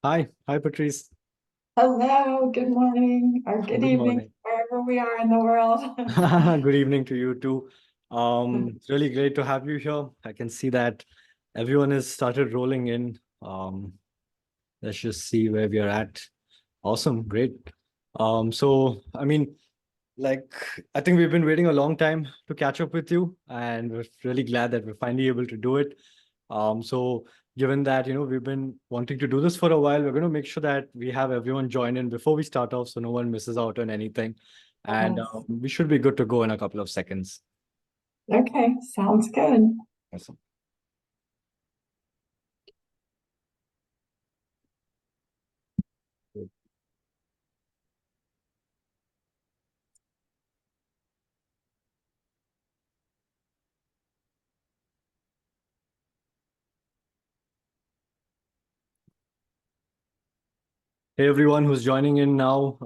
Hi, Patrice. Hello, good morning or good Good evening, morning. wherever we are in the world. Good evening to you too. It's really great to have you here. I can see that everyone has started rolling in. Let's just see where we are at. Awesome, great. I mean, like, I think we've been waiting a long time to catch up with you, and we're really glad that we're finally able to do it. So given that, we've been wanting to do this for a while, we're going to make sure that we have everyone join in before we start off so no one misses out on anything. And Yes. we should be good to go in a couple of seconds. Okay, sounds good. Awesome. Hey, everyone who's joining in now.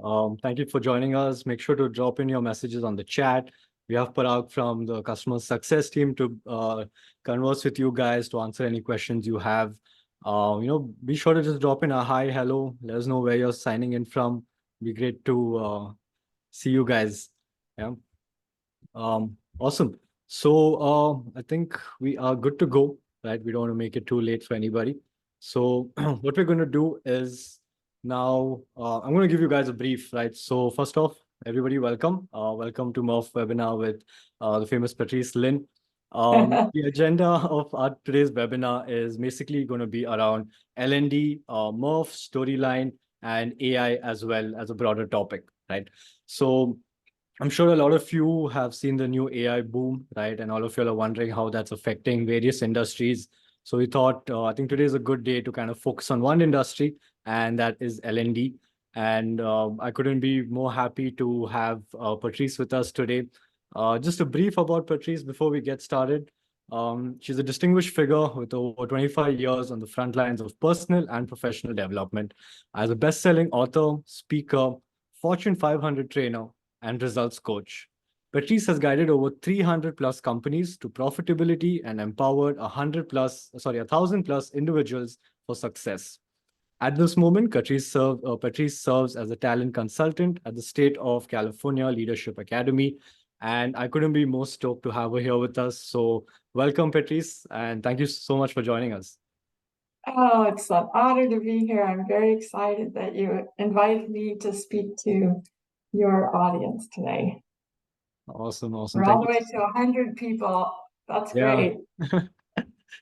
Thank you for joining us. Make sure to drop in your messages on the chat. We have Parag from the customer success team to converse with you guys to answer any questions you have. Be sure to just drop in a hi, hello. Let us know where you're signing in from. Be great to see you guys. Yeah. Awesome. So I think we are good to go, right? We don't want to make it too late for anybody. So what we're going to do is now I'm going to give you guys a brief, right? So first off, everybody, welcome. Welcome to Murf webinar with the famous Patrice Lynn. The agenda of our today's webinar is basically going to be around LND, Murf, Storyline, and AI as well as a broader topic, right? So I'm sure a lot of you have seen the new AI boom, right? And all of you are wondering how that's affecting various industries. So we thought, I think today is a good day to kind of focus on one industry, and that is LND. And I couldn't be more happy to have Patrice with us today. Just a brief about Patrice before we get started. She's a distinguished figure with over 25 years on the front lines of personal and professional development. As a best-selling author, speaker, Fortune 500 trainer, and results coach. Patrice has guided over 300 plus companies to profitability and empowered 1,000 plus individuals for success. At this moment, Patrice serves as a talent consultant at the State of California Leadership Academy. And I couldn't be more stoked to have her here with us. So, welcome, Patrice, and thank you so much for joining us. Oh, it's an honor to be here. I'm very excited that you invited me to speak to your audience today. Awesome, awesome. We're all Thank the you. way to 100 people. That's Yeah. great.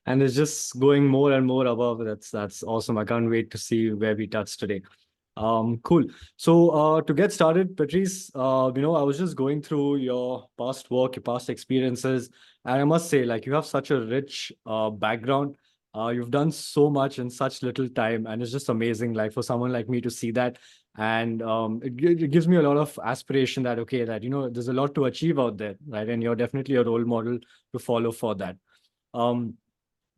And it's just going more and more above. That's awesome. I can't wait to see where we touch today. Cool. So to get started, Patrice, I was just going through your past work, your past experiences, and I must say, like, you have such a rich background. You've done so much in such little time, and it's just amazing, like, for someone like me to see that. And it gives me a lot of aspiration that, okay, that, there's a lot to achieve out there, right? And you're definitely a role model to follow for that. Um,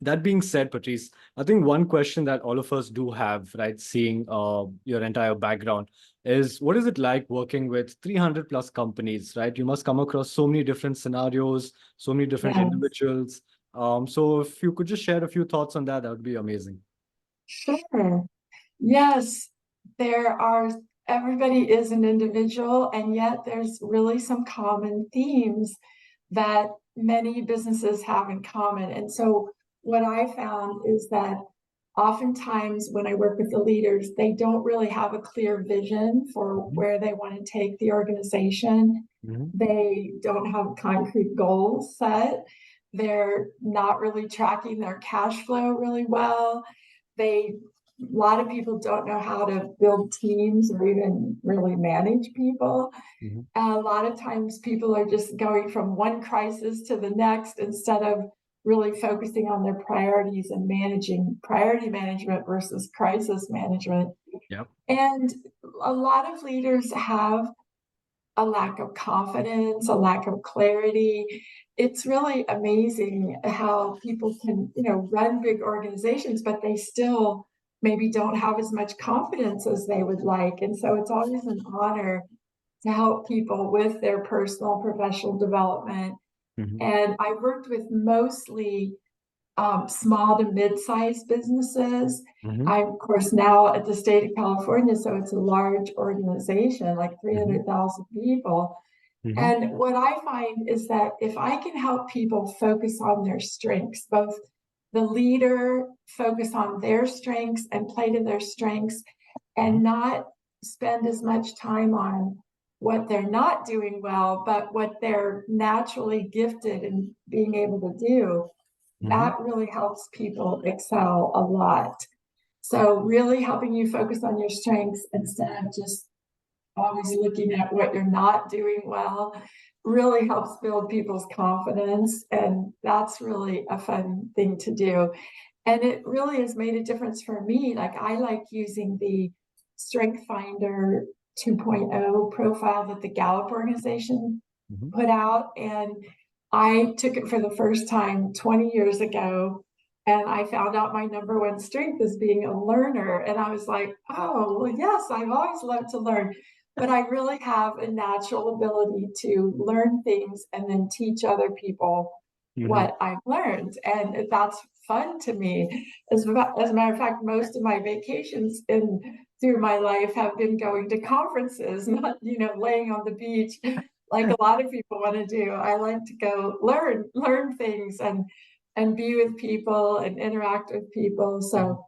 that being said, Patrice, I think one question that all of us do have, right, seeing your entire background, is what is it like working with 300 plus companies, right? You must come across so many different scenarios, so many different Yes, individuals. So if you could just share a few thoughts on that, that would be amazing. sure. Yes, there are, everybody is an individual, and yet there's really some common themes that many businesses have in common. And so, what I found is that oftentimes when I work with the leaders, they don't really have a clear vision for Mhm. where they want to take the organization. Mhm. They don't have concrete goals set. They're not really tracking their cash flow really well. A lot of people don't know how to build teams or even really manage people. Mhm. A lot of times people are just going from one crisis to the next instead of really focusing on their priorities and managing priority management versus crisis management. Yep. And a lot of leaders have a lack of confidence, a lack of clarity. It's really amazing how people can, run big organizations, but they still maybe don't have as much confidence as they would like. And so it's always an honor to help people with their personal professional development. Mhm. And I worked with mostly small to mid-sized businesses. Mm-hmm. I'm, of course, now at the state of California, so it's a large organization, like Mm-hmm. 300,000 people. Mm-hmm. And what I find is that if I can help people focus on their strengths, both the leader focus on their strengths and play to their strengths, Mm-hmm. and not spend as much time on what they're not doing well, but what they're naturally gifted in being able to do, Mm-hmm. that really helps people excel a lot. So really helping you focus on your strengths instead of just always looking at what you're not doing well really helps build people's confidence. And that's really a fun thing to do. And it really has made a difference for me. Like I like using the Strength Finder 2.0 profile that the Gallup organization Mm-hmm. put out. And I took it for the first time 20 years ago. And I found out my number one strength is being a learner. And I was like, oh, well, yes, I've always loved to learn. But I really have a natural ability to learn things and then teach other people Mm-hmm. what I've learned. And that's fun to me. As a matter of fact, most of my vacations through my life have been going to conferences, not, laying on the beach like a lot of people want to do. I like to go learn things and be with people and interact with people. So,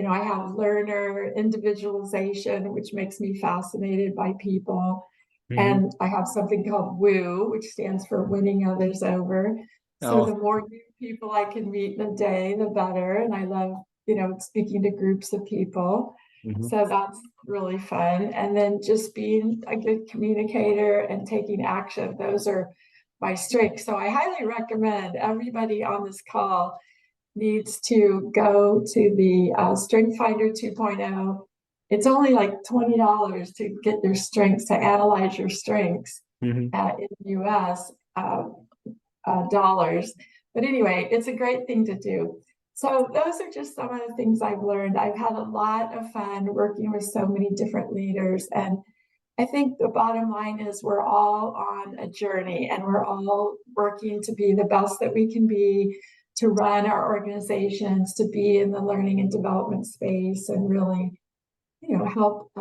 I have learner individualization, which makes me fascinated by people. Mm-hmm. And I have something called WOO, which stands for winning others over. So Oh. the more new people I can meet in a day, the better. And I love, speaking to groups of people. Mm-hmm. So that's really fun. And then just being a good communicator and taking action. Those are my strengths. So I highly recommend everybody on this call needs to go to the Strength Finder 2.0. It's only like $20 to get your strengths, to analyze your strengths Mm-hmm. in the US dollars. But anyway, it's a great thing to do. So those are just some of the things I've learned. I've had a lot of fun working with so many different leaders. And I think the bottom line is we're all on a journey and we're all working to be the best that we can be, to run our organizations, to be in the learning and development space and really, help,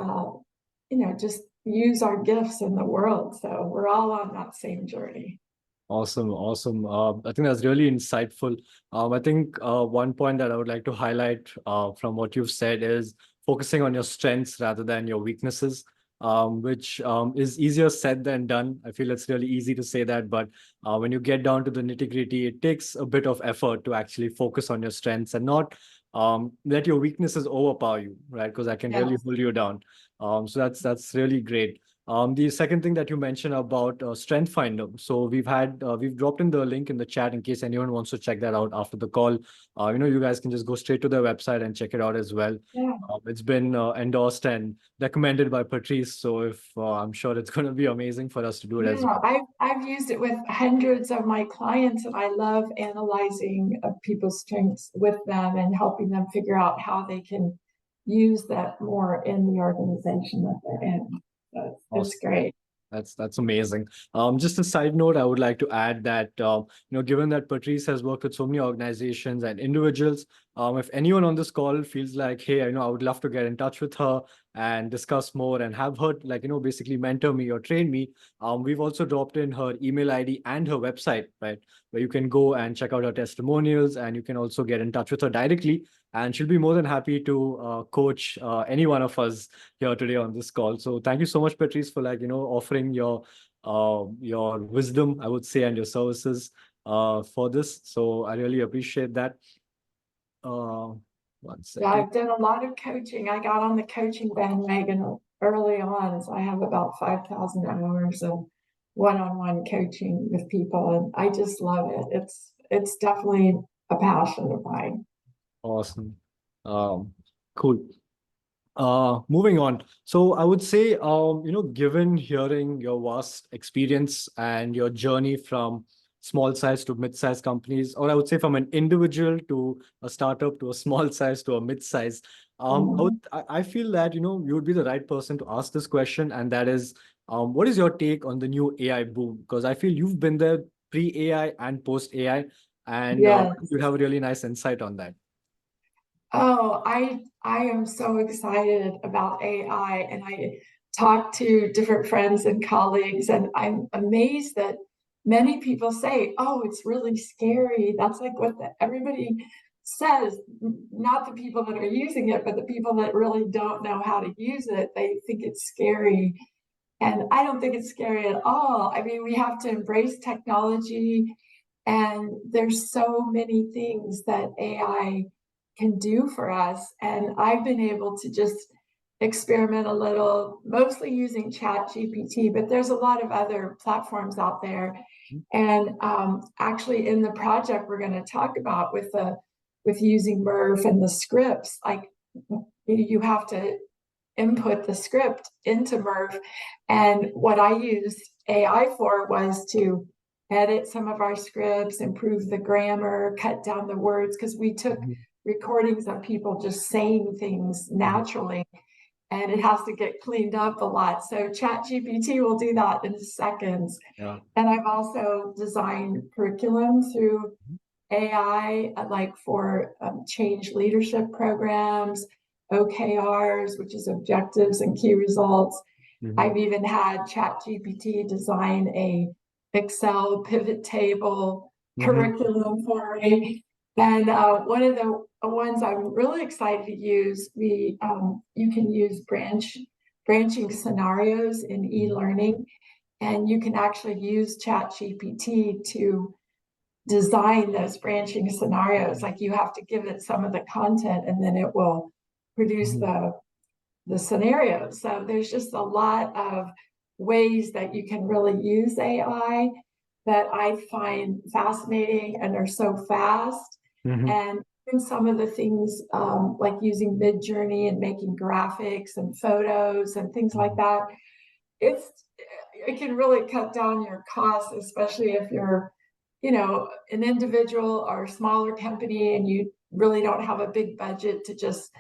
just use our gifts in the world. So we're all on that same journey. Awesome, awesome. I think that's really insightful. I think one point that I would like to highlight from what you've said is focusing on your strengths rather than your weaknesses, which is easier said than done. I feel it's really easy to say that, but when you get down to the nitty-gritty, it takes a bit of effort to actually focus on your strengths and not let your weaknesses overpower you, right? Because I can really Yes. hold you down. So that's really great. The second thing that you mentioned about Strength Finder. So we've dropped in the link in the chat in case anyone wants to check that out after the call. You guys can just go straight to their website and check it out as well. Yeah. It's been endorsed and recommended by Patrice. So if I'm sure it's going to be amazing for us to do it as Yeah, well. I've used it with hundreds of my clients, and I love analyzing people's strengths with them and helping them figure out how they can use that more in the organization that they're in. So it's Awesome. great. That's amazing. Just a side note, I would like to add that given that Patrice has worked with so many organizations and individuals, if anyone on this call feels like, hey, I would love to get in touch with her and discuss more and have her basically mentor me or train me, we've also dropped in her email ID and her website, right, where you can go and check out her testimonials and you can also get in touch with her directly. And she'll be more than happy to coach any one of us here today on this call. So thank you so much, Patrice, for offering your wisdom, I would say, and your services for this. So I really appreciate that. Uh, one Yeah, second. I've done a lot of coaching. I got on the coaching bandwagon early on, so I have about 5,000 hours of one-on-one coaching with people, and I just love it. It's definitely a passion of mine. Awesome. Cool. Moving on. So I would say, given hearing your vast experience and your journey from small size to mid-size companies, or I would say from an individual to a startup to a small size to a mid-size, Mhm. I feel that, you would be the right person to ask this question. And that is, what is your take on the new AI boom? Because I feel you've been there pre-AI and post-AI. And Yes. you'd have a really nice insight on that. Oh, I am so excited about AI, and I talk to different friends and colleagues, and I'm amazed that many people say, "Oh, it's really scary." That's like what everybody says, not the people that are using it, but the people that really don't know how to use it. They think it's scary. And I don't think it's scary at all. I mean, we have to embrace technology, and there's so many things that AI can do for us. And I've been able to just experiment a little, mostly using Chat GPT, but there's a lot of other platforms out there. And actually, in the project we're going to talk about with using Murf and the scripts, like you have to input the script into Murf. And what I used AI for was to edit some of our scripts, improve the grammar, cut down the words, because we took recordings of people just saying things naturally, and it has to get cleaned up a lot. So ChatGPT will do that in seconds. Yeah. And I've also designed curriculum through AI, like for change leadership programs, OKRs, which is objectives and key results. I've even had ChatGPT design a Excel pivot table curriculum for me. And one of the ones I'm really excited to use, you can use branching scenarios in e-learning, and you can actually use ChatGPT to design those branching scenarios. Like you have to give it some of the content, and then it will produce the scenarios. So there's just a lot of ways that you can really use AI that I find fascinating, and are so fast. And even some of the things like using Midjourney and making graphics and photos and things like that, it can really cut down your costs, especially if you're, an individual or a smaller company and you really don't have a big budget to just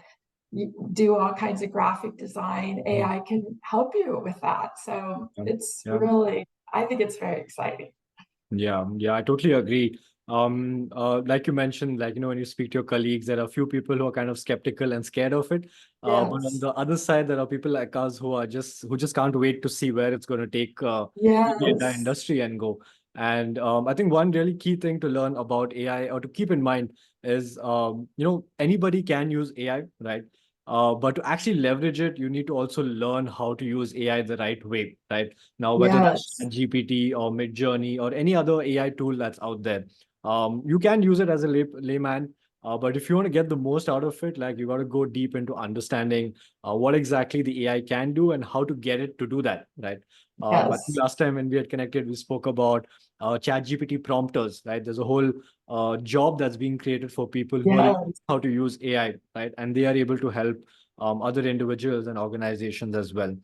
do all kinds of graphic design. AI can help you with that. So it's really, I think it's very exciting. Yeah, I totally agree. Like you mentioned, like, when you speak to your colleagues, there are a few people who are kind of skeptical and scared of it. But on Yes. the other side, there are people like us who just can't wait to see where it's going to take the entire Yes. industry and go. And I think one really key thing to learn about AI, or to keep in mind, is anybody can use AI, right? But to actually leverage it, you need to also learn how to use AI the right way, right? Now, whether that's Yes. GPT or Midjourney or any other AI tool that's out there, you can use it as a layman. But if you want to get the most out of it, like, you got to go deep into understanding what exactly the AI can do and how to get it to do that, right? I think Yes. last time when we had connected, we spoke about Chat GPT prompters, right? There's a whole job that's being created for people who are learning Yes. how to use AI, right? And they are able to help other individuals and organizations as well.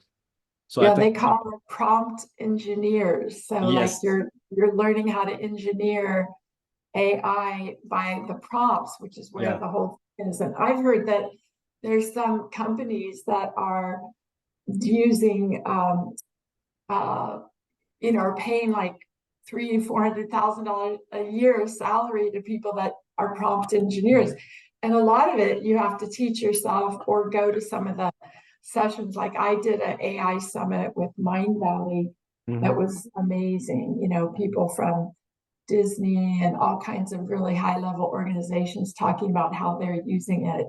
So I Yeah, think, they call them prompt engineers. So like yes, you're learning how to engineer AI by the prompts, which is where yeah. the whole thing is. And I've heard that there's some companies that are using are paying like $300,000-400,000 a year salary to people that are prompt engineers. And a lot of it you have to teach yourself or go to some of the sessions. Like I did an AI summit with Mind Valley that was amazing. People from Disney and all kinds of really high level organizations talking about how they're using it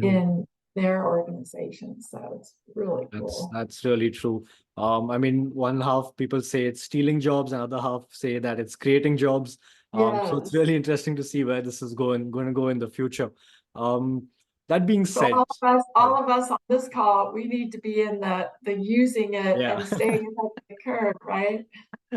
in their organization. So it's really cool. That's really true. I mean, one half people say it's stealing jobs, and other half say that it's creating jobs. So it's Yes. really interesting to see where this is going to go in the future. Um, that being So said, all of us on this call, we need to be in the using it yeah. and staying ahead of the curve, right?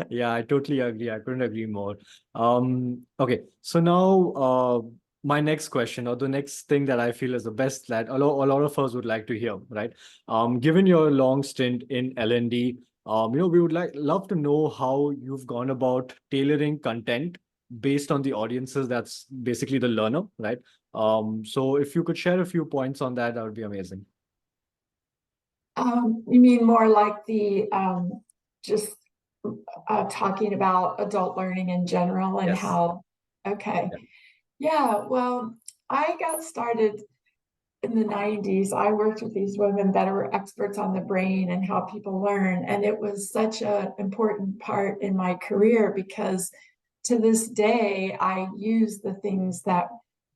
Yeah, I totally agree. I couldn't agree more. Okay, so now my next question, or the next thing that I feel is the best, that a lot of us would like to hear, right? Given your long stint in L&D, we would love to know how you've gone about tailoring content based on the audiences. That's basically the learner, right? So if you could share a few points on that, that would be amazing. You mean more like the just talking about adult learning in general and Yes. how Okay. Yeah. Yeah, well, I got started in the 90s. I worked with these women that were experts on the brain and how people learn. And it was such an important part in my career because to this day, I use the things that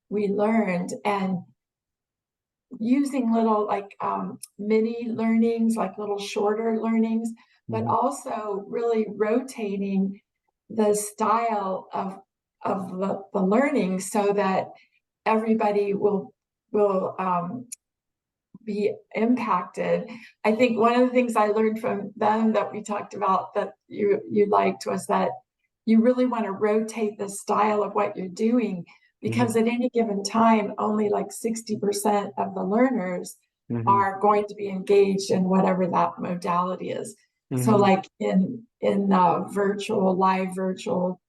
we learned and using little like mini learnings, like little shorter learnings, but Mhm. also really rotating the style of the learning so that everybody will be impacted. I think one of the things I learned from them that we talked about that you liked was that you really want to rotate the style of what you're doing because Mhm. at any given time, only like 60% of the learners Mhm. are going to be engaged in whatever that modality is. So Mhm. like in live virtual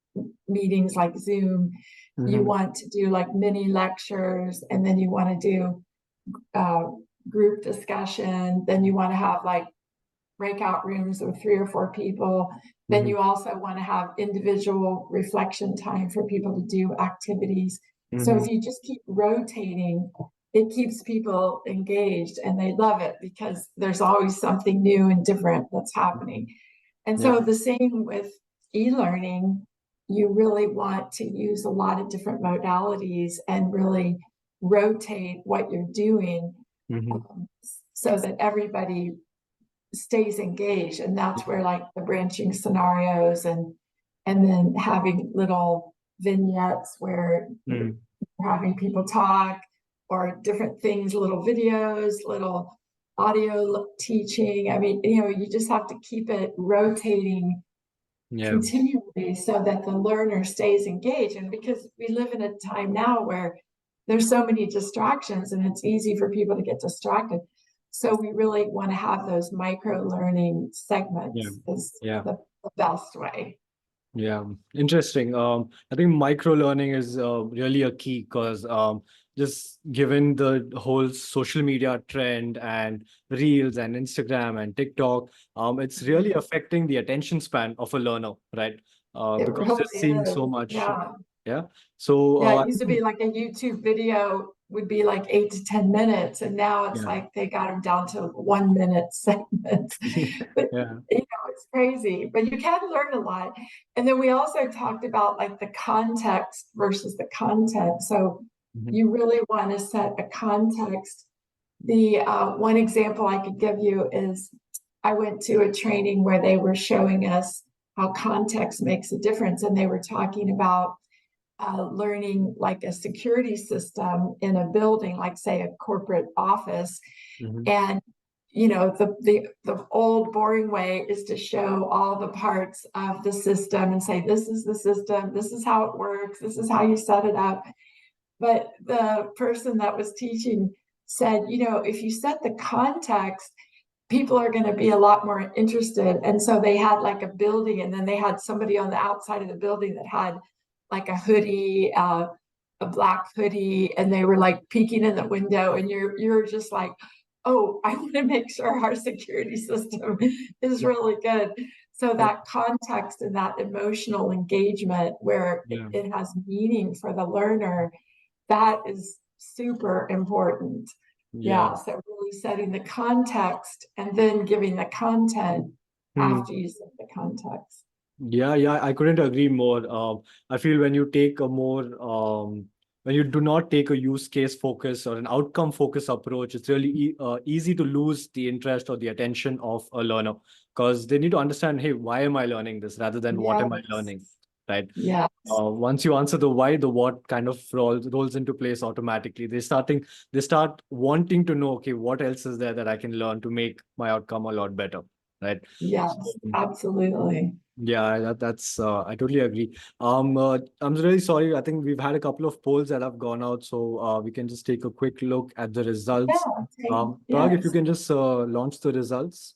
meetings like Zoom, you Mhm. want to do like mini lectures and then you want to do uh, group discussion. Then you want to have like breakout rooms with 3 or 4 people. Then Mhm. you also want to have individual reflection time for people to do activities. So if Mhm. you just keep rotating, it keeps people engaged and they love it because there's always something new and different that's happening. And Yeah. so the same with e-learning, you really want to use a lot of different modalities and really rotate what you're doing Mhm. um, so that everybody stays engaged. And that's where like the branching scenarios and then having little vignettes where you're Mhm. having people talk or different things, little videos, little audio teaching. I mean, you just have to keep it rotating Yeah. continually so that the learner stays engaged. And because we live in a time now where there's so many distractions and it's easy for people to get distracted. So we really want to have those micro learning Yeah. segments is Yeah. the best way. Yeah, interesting. I think micro learning is really a key because just given the whole social media trend and Reels and Instagram and TikTok, it's really affecting the attention span of a learner, right? It Because they're really seeing so is. much. Yeah. Yeah. So Yeah, I it used to be think, like a YouTube video would be like 8 to 10 minutes, and now it's yeah. like they got them down to 1 minute segments. But Yeah. it's crazy, but you can learn a lot. And then we also talked about like the context versus the content. So Mhm. you really want to set a context. The one example I could give you is I went to a training where they were showing us how context makes a difference, and they were talking about learning like a security system in a building, like say a corporate office. Mhm. And the old boring way is to show all the parts of the system and say, this is the system, this is how it works, this is how you set it up. But the person that was teaching said, if you set the context, people are going to be a lot more interested. And so they had like a building, and then they had somebody on the outside of the building that had like a hoodie, a black hoodie, and they were like peeking in the window, and you're just like, oh, I want to make sure our security system is really good. So Yeah. that context and that emotional engagement where Yeah. it has meaning for the learner, that is super important. Yeah. Yeah, so really setting the context and then giving the content Hmm. after you set the context. Yeah, yeah, I couldn't agree more. I feel when you take a more when you do not take a use case focus or an outcome focus approach, it's really easy to lose the interest or the attention of a learner because they need to understand, hey, why am I learning this rather than what am I Yes, learning, right? yes, Once you answer the why, the what kind of rolls into place automatically. They start wanting to know, okay, what else is there that I can learn to make my outcome a lot better, right? So, yes, absolutely. yeah, that's I totally agree. I'm really sorry. I think we've had a couple of polls that have gone out, so we can just take a quick look at the Yeah, results. Parag, if you yes. can just launch the results.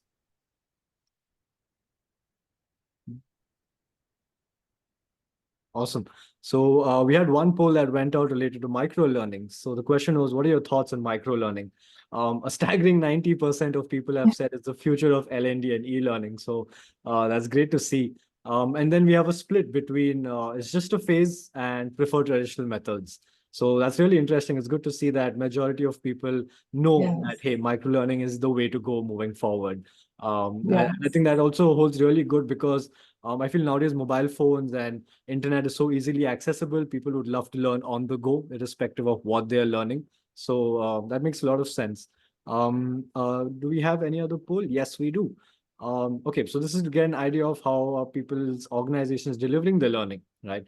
Awesome. So we had one poll that went out related to micro learning. So the question was, what are your thoughts on micro learning? A staggering 90% of people have said it's the future of LND and e-learning. So that's great to see. And then we have a split between it's just a phase and prefer traditional methods. So that's really interesting. It's good to see that majority of people know that, Yes, hey, microlearning is the way to go moving forward. And I yes, think that also holds really good because I feel nowadays mobile phones and internet is so easily accessible. People would love to learn on the go, irrespective of what they're learning. So that makes a lot of sense. Do we have any other poll? Yes, we do. Okay, so this is to get an idea of how people's organizations delivering the learning, right?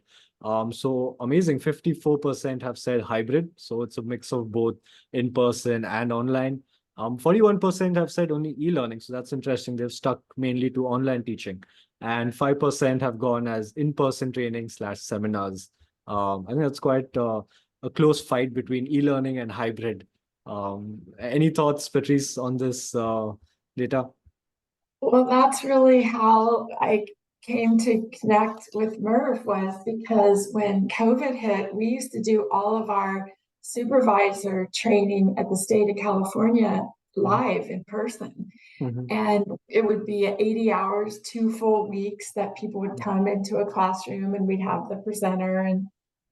So amazing, 54% have said hybrid. So it's a mix of both in person and online. 41% have said only e-learning. So that's interesting. They've stuck mainly to online teaching. And 5% have gone as in-person training slash seminars. I think that's quite a close fight between e-learning and hybrid. Any thoughts, Patrice, on this data? well, that's really how I came to connect with Murf, was because when COVID hit, we used to do all of our supervisor training at the state of California Mhm, live in person. mhm, And it would be 80 hours, 2 full weeks that people would come into a classroom and we'd have the presenter and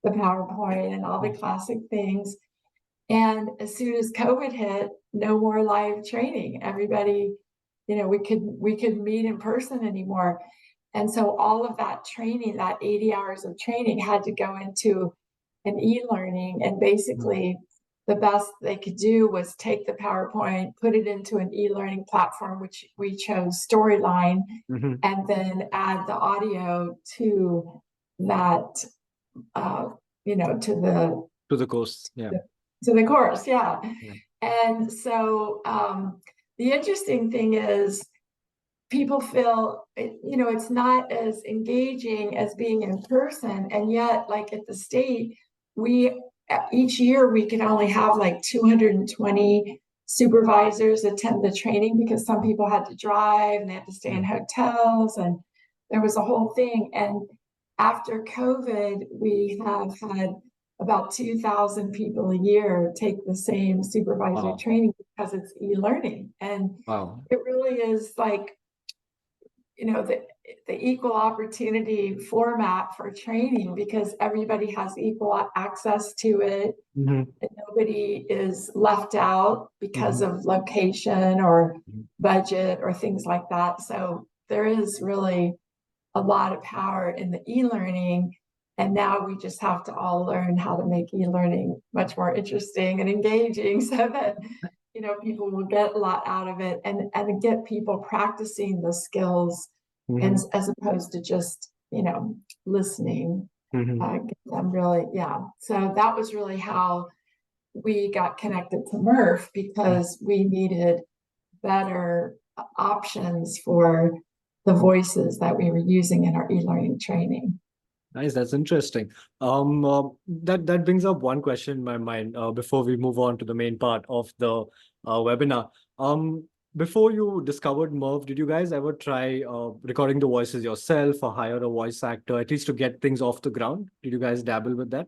the PowerPoint and all the mhm. classic things. And as soon as COVID hit, no more live training. Everybody, we could meet in person anymore. And so all of that training, that 80 hours of training had to go into an e-learning. And basically the best they could do was take the PowerPoint, put it into an e-learning platform, which we chose Storyline, Mhm. and then add the audio to that, uh, to the To the coast. Yeah. to the course, yeah. Yeah. And so the interesting thing is people feel, it's not as engaging as being in person. And yet, like at the state, we each year we can only have like 220 supervisors attend the training because some people had to drive and they had to stay in Mm. hotels, and there was a whole thing. And after COVID, we have had about 2,000 people a year take the same supervisory Wow. training because it's e-learning. And Wow. it really is like, the equal opportunity format for training, because everybody has equal access to it Mhm, and nobody is left out because mhm, of location or mhm. budget or things like that. So there is really a lot of power in the e-learning. And now we just have to all learn how to make e-learning much more interesting and engaging so that people will get a lot out of it, and get people practicing the skills, and Mhm, as opposed to just listening. mhm. Get them really, yeah. So that was really how we got connected to Murf, because we needed better options for the voices that we were using in our e-learning training. Nice, that's interesting. That brings up one question in my mind before we move on to the main part of the webinar. Before you discovered Merv, did you guys ever try recording the voices yourself or hire a voice actor, at least to get things off the ground? Did you guys dabble with that?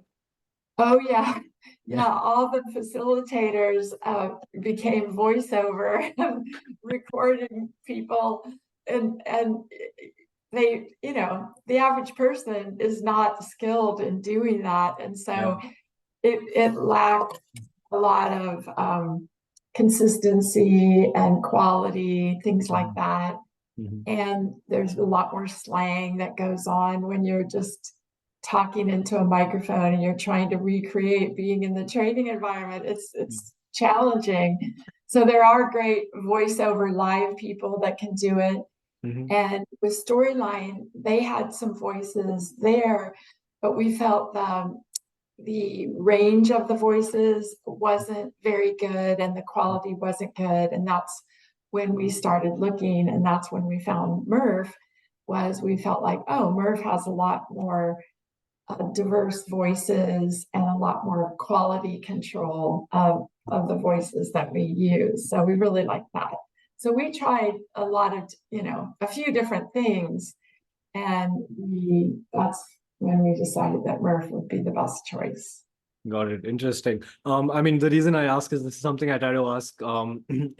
Oh yeah, Yeah. yeah. All the facilitators became voiceover and recording people, and they, the average person is not skilled in doing that, and Yeah. so it lacked a lot of consistency and quality, things like Mhm, that. mhm, And there's a lot more slang that goes on when you're just talking into a microphone and you're trying to recreate being in the training environment. It's challenging. So there are great voiceover live people that can do it. mhm, And with Storyline, they had some voices there, but we felt the range of the voices wasn't very good and the quality wasn't good. And that's when we started looking, and that's when we found Murf. Was we felt like, oh, Murf has a lot more diverse voices and a lot more quality control of the voices that we use. So we really like that. So we tried a lot of, a few different things, and that's when we decided that Murf would be the best choice. Got it. Interesting. I mean, the reason I ask is this is something I try to ask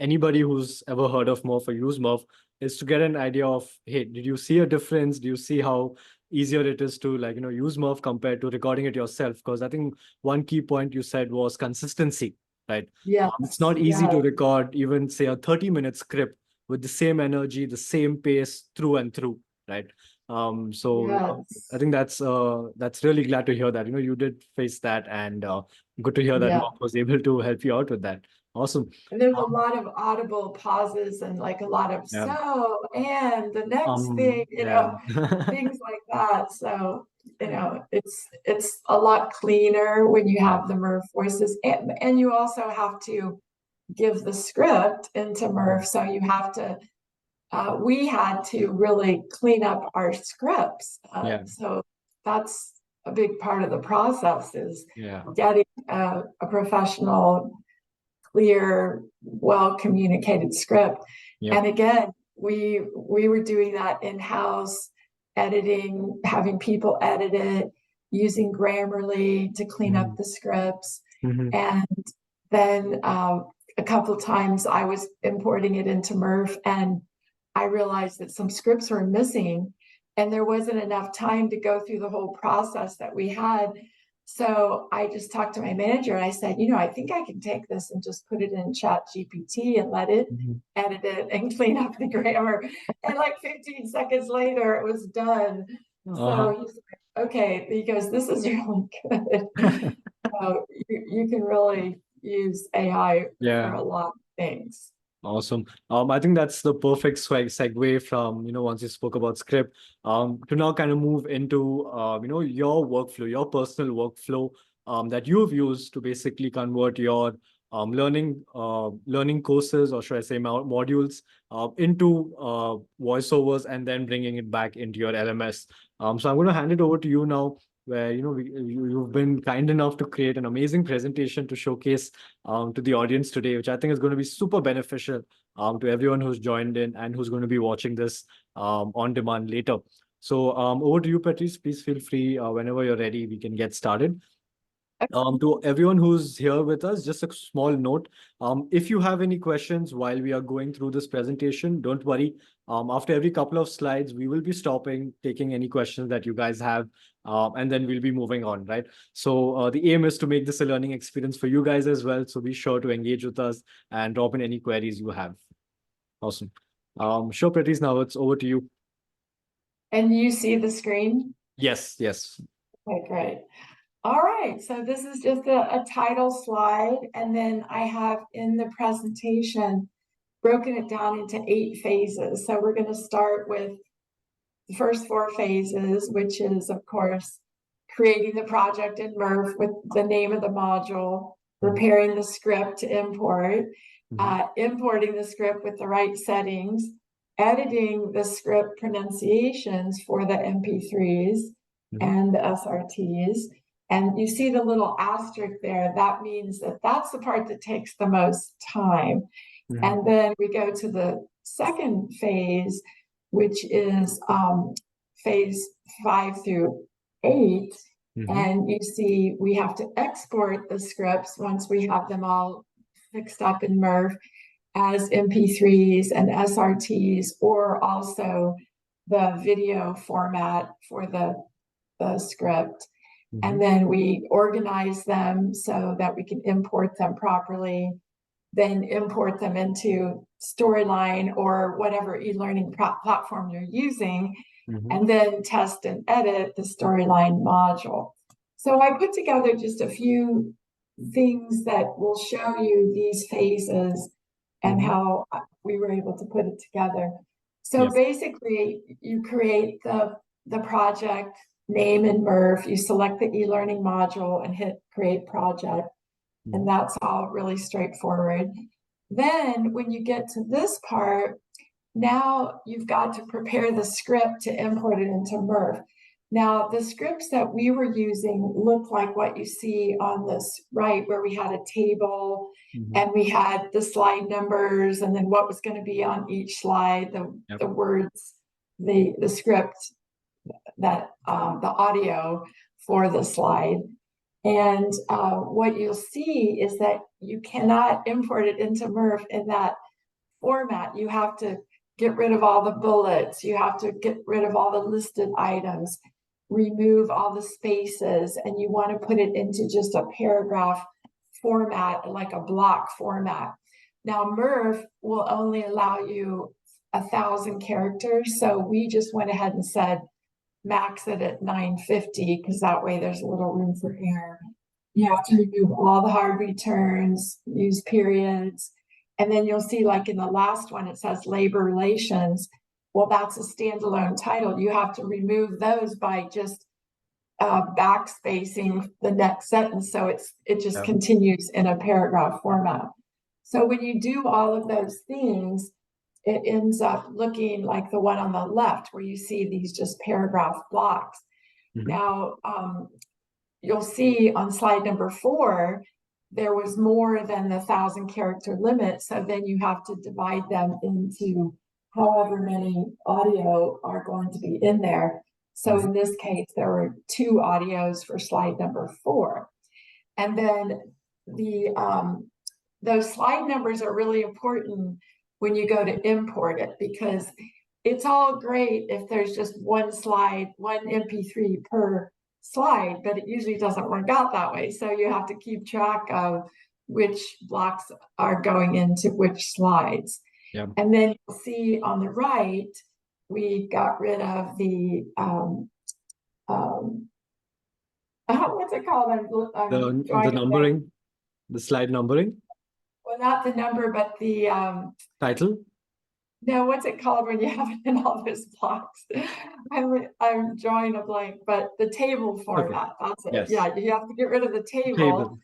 anybody who's ever heard of Murf or used Murf is to get an idea of, hey, did you see a difference? Do you see how easier it is to like, use Murf compared to recording it yourself? Because I think one key point you said was consistency, right? It's Yes, not easy to yes, record even say a 30-minute script with the same energy, the same pace through and through, right? I yes, think that's really glad to hear that. You did face that, and good to hear that yeah. Mark was able to help you out with that. Awesome. And there's a Um, lot of audible pauses and like a lot of yeah. so and the next thing, Yeah. things like that. So, it's a lot cleaner when you Yeah. have the Murph voices, and you also have to give the script into Murph. So you have to, we had to really clean up our scripts. Yeah. So that's a big part of the process is Yeah. getting a professional, clear, well communicated script. Yep. And again, we were doing that in-house, editing, having people edit it, using Grammarly to clean up Mhm. the scripts. Mhm. And then a couple of times I was importing it into Murf, and I realized that some scripts were missing and there wasn't enough time to go through the whole process that we had. So I just talked to my manager and I said, I think I can take this and just put it in Chat GPT and let it Mhm. edit it and clean up the grammar. And like 15 seconds later, it was done. Uh-huh. So he's like, okay, he goes, this is really good. So you can really use AI for Yeah. a lot of things. Awesome. I think that's the perfect segue from, once you spoke about script, to now kind of move into, your workflow, your personal workflow, that you've used to basically convert your learning courses, or should I say modules, into voiceovers and then bringing it back into your LMS. So I'm going to hand it over to you now, where, you've been kind enough to create an amazing presentation to showcase to the audience today, which I think is going to be super beneficial to everyone who's joined in and who's going to be watching this on demand later. So over to you, Patrice. Please feel free whenever you're ready, we can get started. To everyone who's here with us, just a small note. If you have any questions while we are going through this presentation, don't worry. After every couple of slides, we will be stopping, taking any questions that you guys have, and then we'll be moving on, right? So the aim is to make this a learning experience for you guys as well. So be sure to engage with us and drop in any queries you have. Awesome. Sure, Patrice, now it's over to you. And you see the screen? Yes, yes. Okay, great. All right, so this is just a title slide, and then I have in the presentation broken it down into 8 phases. So we're going to start with the first 4 phases, which is, of course, creating the project in Murf with the name of the module, Mhm. preparing the script to import, Mhm. importing the script with the right settings, editing the script pronunciations for the MP3s Mhm. and the SRTs. And you see the little asterisk there. That means that that's the part that takes the most time. Mhm. And then we go to the second phase, which is phase 5 through 8. Mhm. And you see, we have to export the scripts once we have them all fixed up in Murf as MP3s and SRTs, or also the video format for the script. And Mhm. then we organize them so that we can import them properly, then import them into Storyline or whatever e-learning platform you're using, Mhm. and then test and edit the Storyline module. So I put together just a few things that will show you these phases and Mhm. how we were able to put it together. So Yep. basically, you create the project name in Murf, you select the e-learning module and hit create project. And Mhm. that's all really straightforward. Then when you get to this part, now you've got to prepare the script to import it into Murf. Now, the scripts that we were using look like what you see on this right, where we had a table Mhm. and we had the slide numbers and then what was going to be on each slide, Yep. the words, the script, that the audio for the slide. And what you'll see is that you cannot import it into Murf in that format. You have to get rid of all the bullets. You have to get rid of all the listed items, remove all the spaces, and you want to put it into just a paragraph format, like a block format. Now, Murf will only allow you 1,000 characters. So we just went ahead and said, max it at 950, because that way there's a little room for error. You have to remove all the hard returns, use periods. And then you'll see, like in the last one, it says labor relations. Well, that's a standalone title. You have to remove those by just backspacing the next sentence. So it just continues in a paragraph format. So when you do all of those things, it ends up looking like the one on the left, where you see these just paragraph blocks. Now, you'll see on slide number 4, there was more than the 1,000 character limit. So then you have to divide them into however many audio are going to be in there. So in this case, there were 2 audios for slide number 4. And then those slide numbers are really important when you go to import it, because it's all great if there's just one slide, one MP3 per slide, but it usually doesn't work out that way. So you have to keep track of which blocks are going into which slides. And then you'll see on the right, we got rid of the what's it called? The numbering, the slide numbering. Well, not the number, but the title. No, what's it called when you have it in all those blocks? I'm drawing a blank, but the table format. That's it. Yes. Yeah, you have to get rid of the table.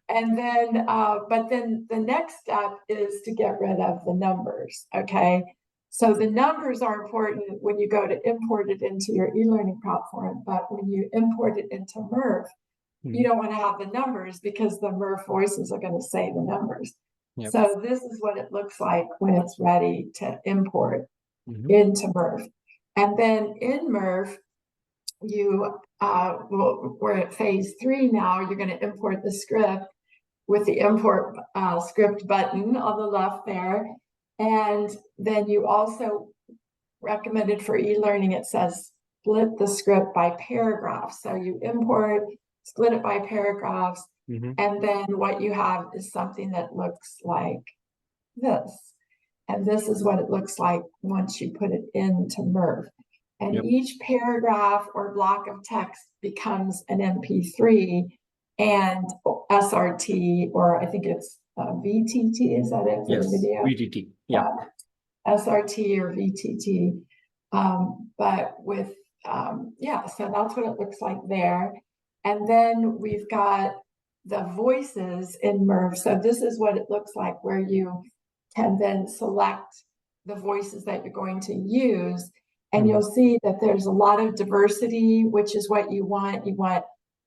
And then, but then the next step is to get rid of the numbers. Okay. So the numbers are important when you go to import it into your e-learning platform, but when you import it into Murf, you don't want to have the numbers, because the Murf voices are going to say the numbers. So this is what it looks like when it's ready to import into Murf. And then in Murf, you we're at phase 3 now. You're going to import the script with the import script button on the left there. And then you also recommended for e-learning, it says split the script by paragraphs. So you import, split it by paragraphs, and then what you have is something that looks like this. And this is what it looks like once you put it into Murf. And each paragraph or block of text becomes an MP3 and SRT, or I think it's VTT, is that it for the video? VTT, SRT or VTT. But with, so that's what it looks like there. And then we've got the voices in Murf. So this is what it looks like, where you can then select the voices that you're going to use. And you'll see that there's a lot of diversity, which is what you want. You want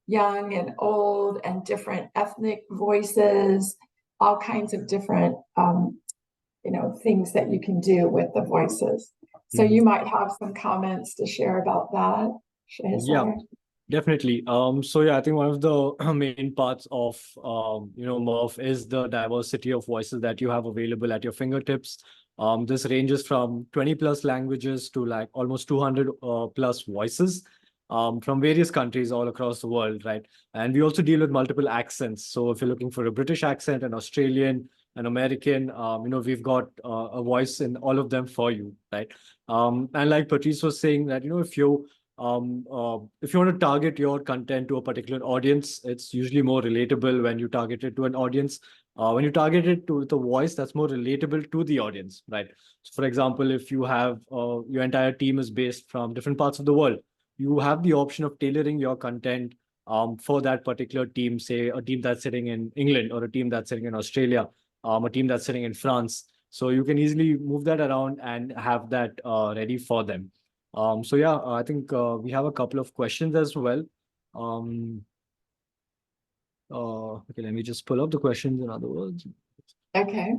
young and old and different ethnic voices, all kinds of different, things that you can do with the voices. So you might have some comments to share about that. Yeah, definitely. I think one of the main parts of Murf is the diversity of voices that you have available at your fingertips. This ranges from 20 plus languages to like almost 200 plus voices from various countries all across the world, right? And we also deal with multiple accents. So if you're looking for a British accent, an Australian, an American, we've got a voice in all of them for you, right? And like Patrice was saying that, if you want to target your content to a particular audience, it's usually more relatable when you target it to an audience. When you target it to the voice, that's more relatable to the audience, right? So for example, if you have your entire team is based from different parts of the world, you have the option of tailoring your content for that particular team, say a team that's sitting in England, or a team that's sitting in Australia, a team that's sitting in France. So you can easily move that around and have that ready for them. I think we have a couple of questions as well. Okay, let me just pull up the questions, in other words. Okay.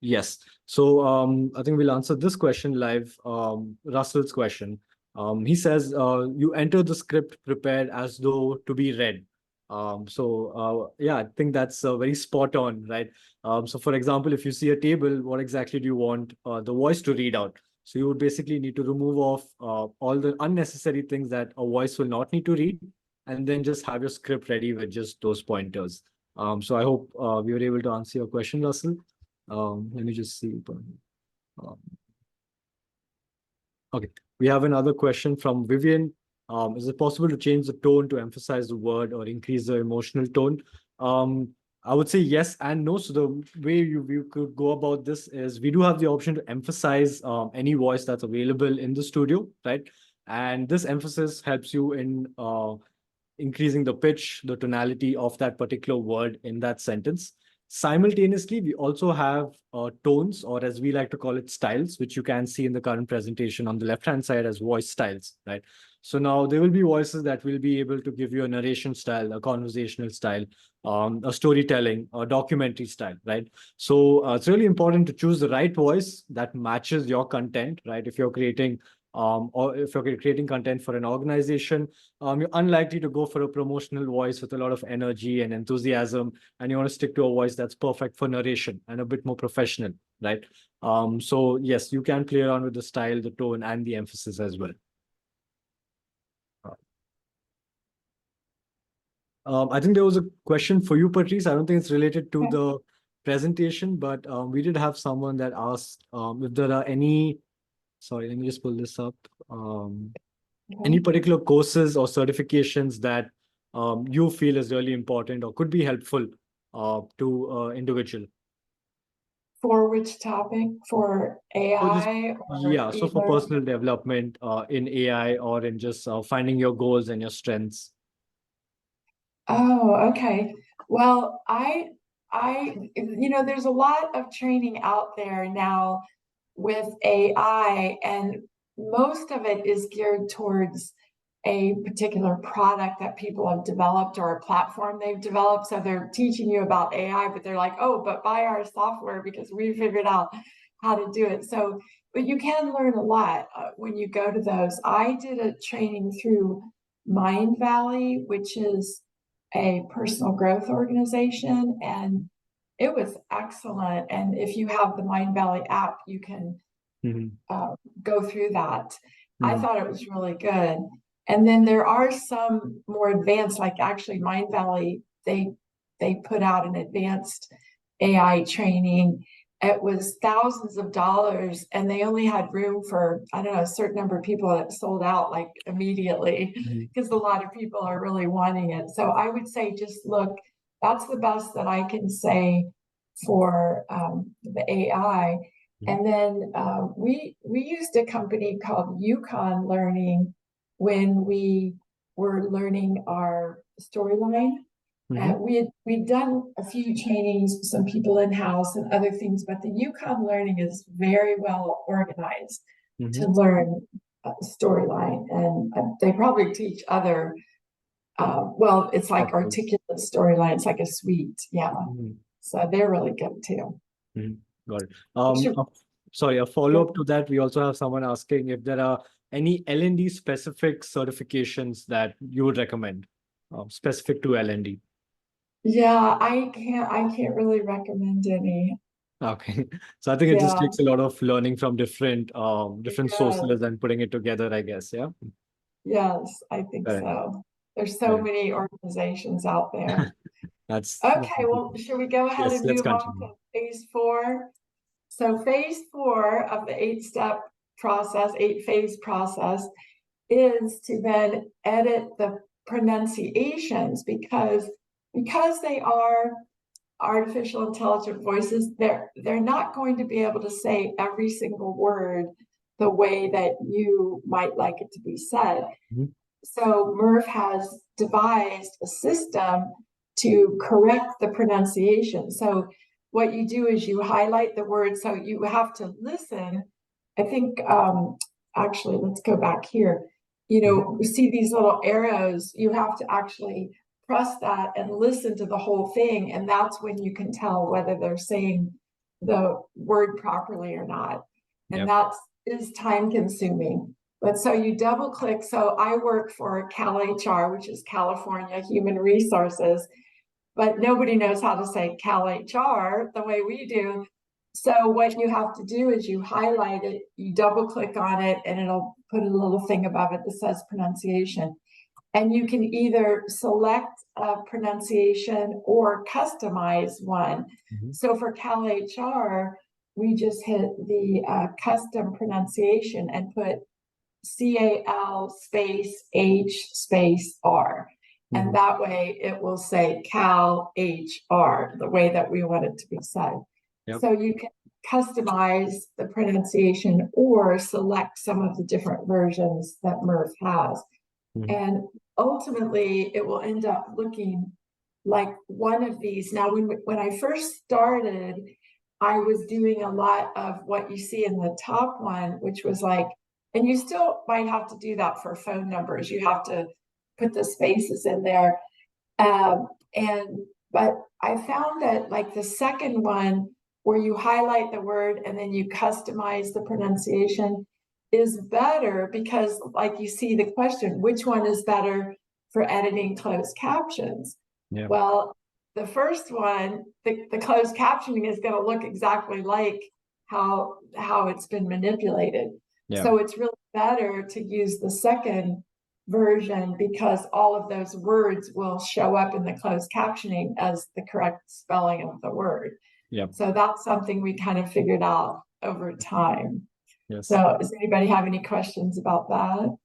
Yes. So I think we'll answer this question live. Russell's question. He says, you enter the script prepared as though to be read. Yeah, I think that's very spot on, right? So for example, if you see a table, what exactly do you want the voice to read out? So you would basically need to remove off all the unnecessary things that a voice will not need to read, and then just have your script ready with just those pointers. So I hope we were able to answer your question, Russell. Let me just see. Um, Okay, we have another question from Vivian. Is it possible to change the tone to emphasize the word or increase the emotional tone? Um, I would say yes and no. So the way you could go about this is we do have the option to emphasize any voice that's available in the studio, right? And this emphasis helps you in increasing the pitch, the tonality of that particular word in that sentence. Simultaneously, we also have tones, or as we like to call it, styles, which you can see in the current presentation on the left-hand side as voice styles, right? So now there will be voices that will be able to give you a narration style, a conversational style, a storytelling, a documentary style, right? So it's really important to choose the right voice that matches your content, right? If you're creating or if you're creating content for an organization, you're unlikely to go for a promotional voice with a lot of energy and enthusiasm, and you want to stick to a voice that's perfect for narration and a bit more professional, right? So yes, you can play around with the style, the tone, and the emphasis as well. I think there was a question for you, Patrice. I don't think it's related to Okay. the presentation, but we did have someone that asked if there are any, sorry, let me just pull this up. Any Okay. particular courses or certifications that you feel is really important or could be helpful to individual? For which topic? For So just AI or yeah, so for e-learning? personal development in AI or in just finding your goals and your strengths. Oh, okay. Well, there's a lot of training out there now with AI, and most of it is geared towards a particular product that people have developed or a platform they've developed. So they're teaching you about AI, but they're like, oh, but buy our software because we figured out how to do it. So, but you can learn a lot when you go to those. I did a training through Mind Valley, which is a personal growth organization, and it was excellent. And if you have the Mind Valley app, you can Mhm, go through that. I mhm, thought it was really good. And then there are some more advanced, like actually Mind Valley, they put out an advanced AI training. It was thousands of dollars, and they only had room for, I don't know, a certain number of people that sold out like immediately mhm, because a lot of people are really wanting it. So I would say just look, that's the best that I can say for the AI. mhm, And then we used a company called Yukon Learning when we were learning our storyline. mhm, We'd done a few trainings, some people in house and other things, but the Yukon Learning is very well organized to mhm. learn storyline, and they probably teach other. Well, it's like Softwares. articulate storyline. It's like a suite, yeah. Mhm, So they're really good too. mhm. Got it. You should, Sorry, a follow-up to that, we also have someone asking if there are any L&D specific certifications that you would recommend, specific to L&D. yeah, I can't really recommend any. Okay. So I think it just Yeah, takes a lot of learning from different yeah, sources and putting it together, I guess. Yeah. yes, I think Correct. so. There's so Correct. many organizations out there. That's Okay, well, should we go ahead yes, and let's move on continue. to phase four? So phase four of the eight-step process, eight-phase process, is to then edit the pronunciations because they are artificial intelligent voices, they're not going to be able to say every single word the way that you might like it to be said. Mhm, So Murf has devised a system to correct the pronunciation. So what you do is you highlight the word, so you have to listen. I think actually, let's go back here. mhm, You see these little arrows, you have to actually press that and listen to the whole thing, and that's when you can tell whether they're saying the word properly or not. And yep. that is time consuming. But so you double click. So I work for CalHR, which is California Human Resources, but nobody knows how to say CalHR the way we do. So what you have to do is you highlight it, you double click on it, and it'll put a little thing above it that says pronunciation. And you can either select a pronunciation or customize one. So for CalHR, we just hit the custom pronunciation and put CAL space H space R. And that way it will say Cal HR, the way that we want it to be said. Yep. So you can customize the pronunciation or select some of the different versions that Murf has. And ultimately, it will end up looking like one of these. Now, when I first started, I was doing a lot of what you see in the top one, which was like, and you still might have to do that for phone numbers. You have to put the spaces in there. But I found that like the second one, where you highlight the word and then you customize the pronunciation, is better because, like, you see the question, which one is better for editing closed captions? Yeah. Well, the first one, the closed captioning is going to look exactly like how it's been manipulated. Yeah. So it's really better to use the second version because all of those words will show up in the closed captioning as the correct spelling of the word. Yeah. So that's something we kind of figured out over time. Yes. So does anybody have any questions about that?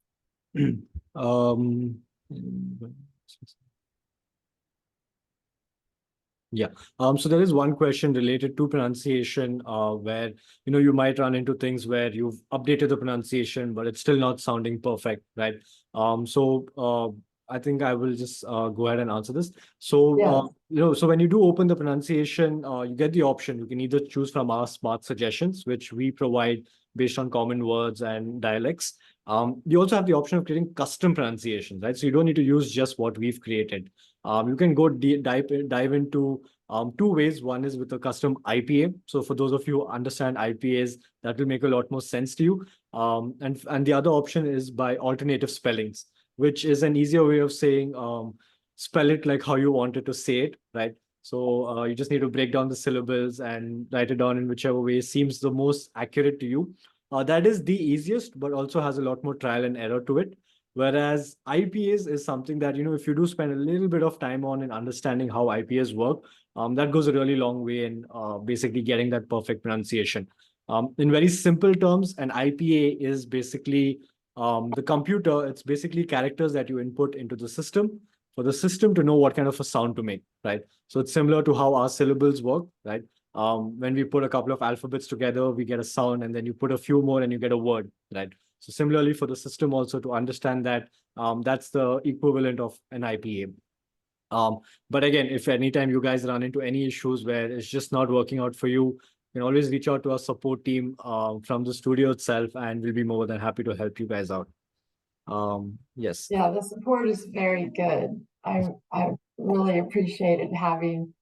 Yeah. So there is one question related to pronunciation, where you might run into things where you've updated the pronunciation, but it's still not sounding perfect, right? I think I will just go ahead and answer this. So so when you do open the pronunciation, you get the option. You can either choose from our smart suggestions, which we provide based on common words and dialects. You also have the option of creating custom pronunciations, right? So you don't need to use just what we've created. You can go dive into two ways. One is with a custom IPA. So for those of you who understand IPAs, that will make a lot more sense to you. And the other option is by alternative spellings, which is an easier way of saying spell it like how you wanted to say it, right? So you just need to break down the syllables and write it down in whichever way seems the most accurate to you. That is the easiest, but also has a lot more trial and error to it. Whereas IPAs is something that, if you do spend a little bit of time on and understanding how IPAs work, that goes a really long way in basically getting that perfect pronunciation. In very simple terms, an IPA is basically the computer. It's basically characters that you input into the system for the system to know what kind of a sound to make, right? So it's similar to how our syllables work, right? When we put a couple of alphabets together, we get a sound, and then you put a few more and you get a word, right? So similarly for the system also to understand that, that's the equivalent of an IPA. But again, if anytime you guys run into any issues where it's just not working out for you, you can always reach out to our support team from the studio itself, and we'll be more than happy to help you guys out. Yes. Yeah, the support is very good. I really appreciated having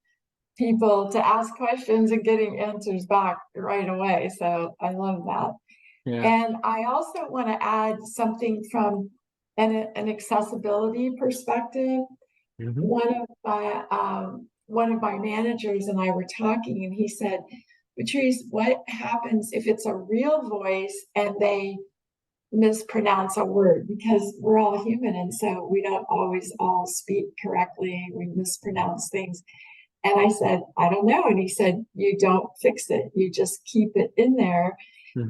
people to ask questions and getting answers back right away. So I love that. Yeah. And I also want to add something from an accessibility perspective. One of my managers and I were talking, and he said, Patrice, what happens if it's a real voice and they mispronounce a word? Because we're all human, and so we don't always all speak correctly. We mispronounce things. And I said, I don't know. And he said, you don't fix it. You just keep it in there.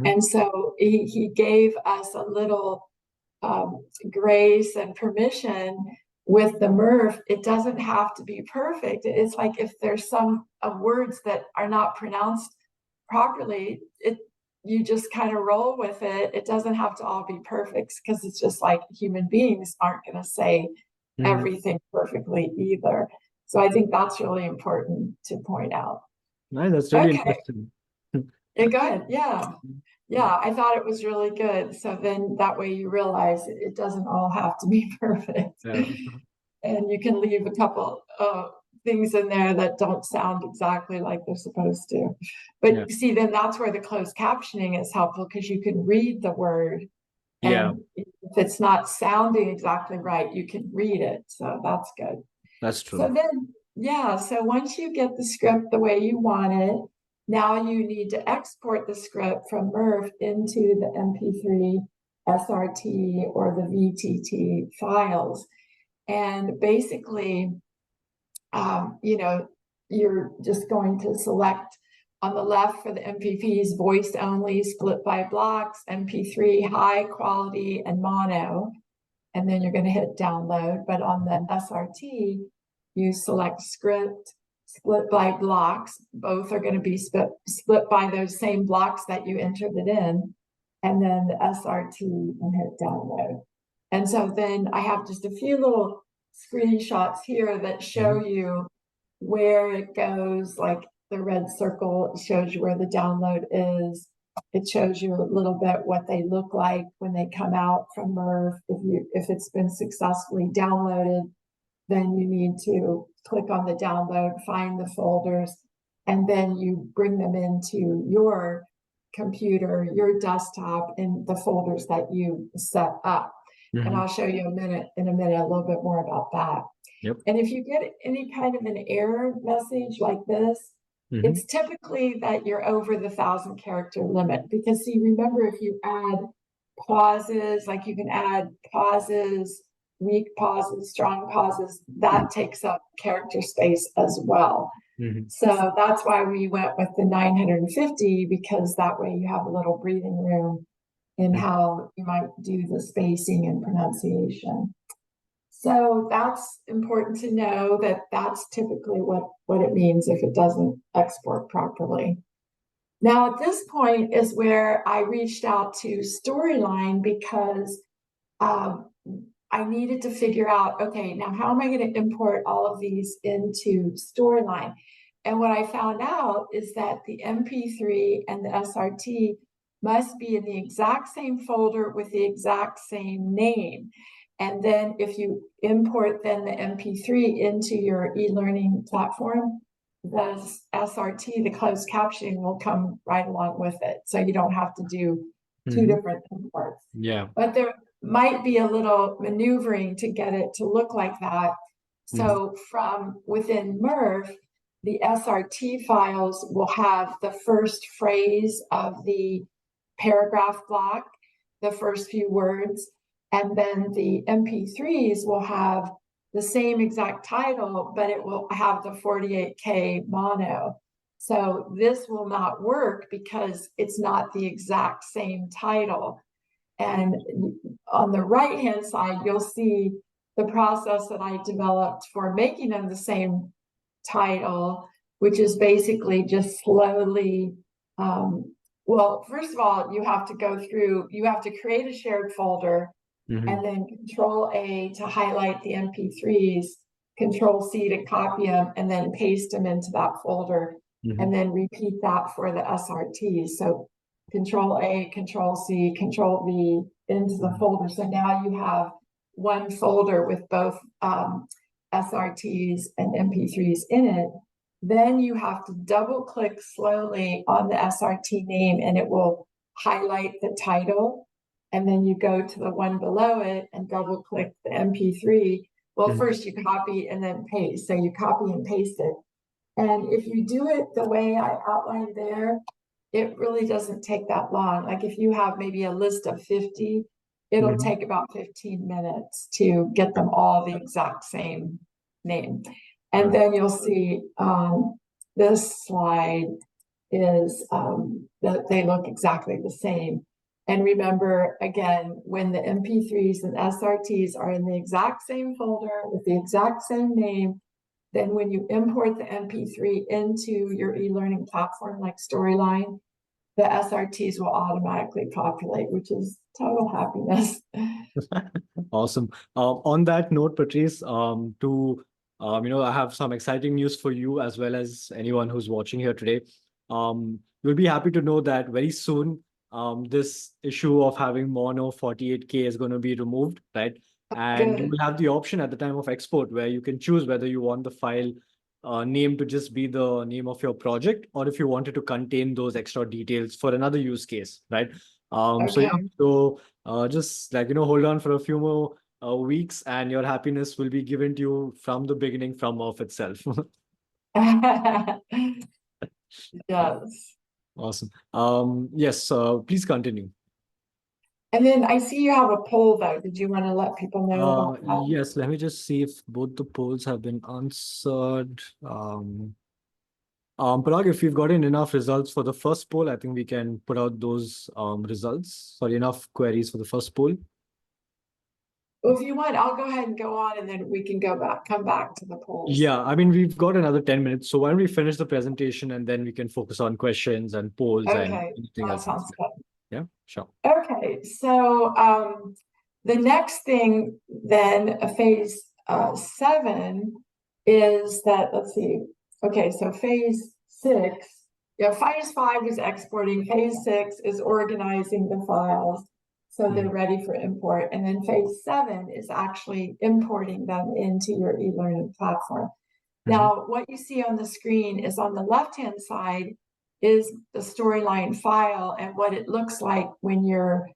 And so he gave us a little grace and permission with the Murf. It doesn't have to be perfect. It's like if there's some words that are not pronounced properly, you just kind of roll with it. It doesn't have to all be perfect, because it's just like human beings aren't going to say everything perfectly either. So I think that's really important to point out. Nice, that's really interesting. Yeah, go ahead. Yeah, I thought it was really good. So then that way you realize it doesn't all have to be perfect. Yeah. And you can leave a couple of things in there that don't sound exactly like they're supposed to. But see, then that's where the closed captioning is helpful, because you can read the word Yeah, And if it's not sounding exactly right, you can read it. So that's good. that's So true. then, yeah, so once you get the script the way you want it, now you need to export the script from Murf into the MP3, SRT, or the VTT files. And basically, you're just going to select on the left for the MPPs, voice only, split by blocks, MP3, high quality, and mono. And then you're going to hit download. But on the SRT, you select script, split by blocks. Both are going to be split by those same blocks that you entered it in. And then the SRT and hit download. And so then I have just a few little screenshots here that show you where it goes, like the red circle shows you where the download is. It shows you a little bit what they look like when they come out from Murf. If it's been successfully downloaded, then you need to click on the download, find the folders, and then you bring them into your computer, your desktop, in the folders that you set up. And I'll show you in a minute a little bit more about that. Yep. And if you get any kind of an error message like this, it's typically that you're over the 1,000-character limit. Because see, remember, if you add pauses, like you can add pauses, weak pauses, strong pauses, that takes up character space as well. So that's why we went with the 950, because that way you have a little breathing room in how you might do the spacing and pronunciation. So that's important to know, that that's typically what it means if it doesn't export properly. Now, at this point is where I reached out to Storyline, because I needed to figure out, okay, now how am I going to import all of these into Storyline? And what I found out is that the MP3 and the SRT must be in the exact same folder with the exact same name. And then if you import then the MP3 into your e-learning platform, the SRT, the closed captioning, will come right along with it. So you don't have to do two different imports. Yeah. But there might be a little maneuvering to get it to look like that. So from within Murf, the SRT files will have the first phrase of the paragraph block, the first few words, and then the MP3s will have the same exact title, but it will have the 48K mono. So this will not work because it's not the exact same title. And on the right-hand side, you'll see the process that I developed for making them the same title, which is basically just slowly, well, first of all, you have to create a shared folder, and then Control A to highlight the MP3s, Control C to copy them, and then paste them into that folder, and then repeat that for the SRTs. So Control A, Control C, Control V into the folder. So now you have one folder with both SRTs and MP3s in it. Then you have to double click slowly on the SRT name, and it will highlight the title. And then you go to the one below it and double click the MP3. Well, first you copy and then paste. So you copy and paste it. And if you do it the way I outlined there, it really doesn't take that long. Like if you have maybe a list of 50, it'll take about 15 minutes to get them all the exact same name. And then you'll see this slide is that they look exactly the same. And remember, again, when the MP3s and SRTs are in the exact same folder with the exact same name, then when you import the MP3 into your e-learning platform like Storyline, the SRTs will automatically populate, which is total happiness. Awesome. On that note, Patrice, I have some exciting news for you as well as anyone who's watching here today. You'll be happy to know that very soon, this issue of having mono 48K is going to be removed, right? And you will have the option at the time of export where you can choose whether you want the file name to just be the name of your project, or if you wanted to contain those extra details for another use case, right? So yeah, Okay. so just like, hold on for a few more weeks and your happiness will be given to you from the beginning from Murf itself. Yes. Awesome. Yes, please continue. And then I see you have a poll though. Did you want to let people know about that? Yes, let me just see if both the polls have been answered. Parag, if you've gotten enough results for the first poll, I think we can put out those results. Sorry, enough queries for the first poll. Well, if you want, I'll go ahead and go on and then we can come back to the polls. Yeah, I mean, we've got another 10 minutes. So why don't we finish the presentation and then we can focus on questions and polls and Okay, anything that else. sounds good. Yeah, sure. Okay, so the next thing then, phase 7 is that, let's see, okay, so phase 6, yeah, phase 5 is exporting, phase 6 is organizing the files so they're ready for import, and then phase 7 is actually importing them into your e-learning platform. Now, what you see on the screen is on the left-hand side is the storyline file and what it looks like when you're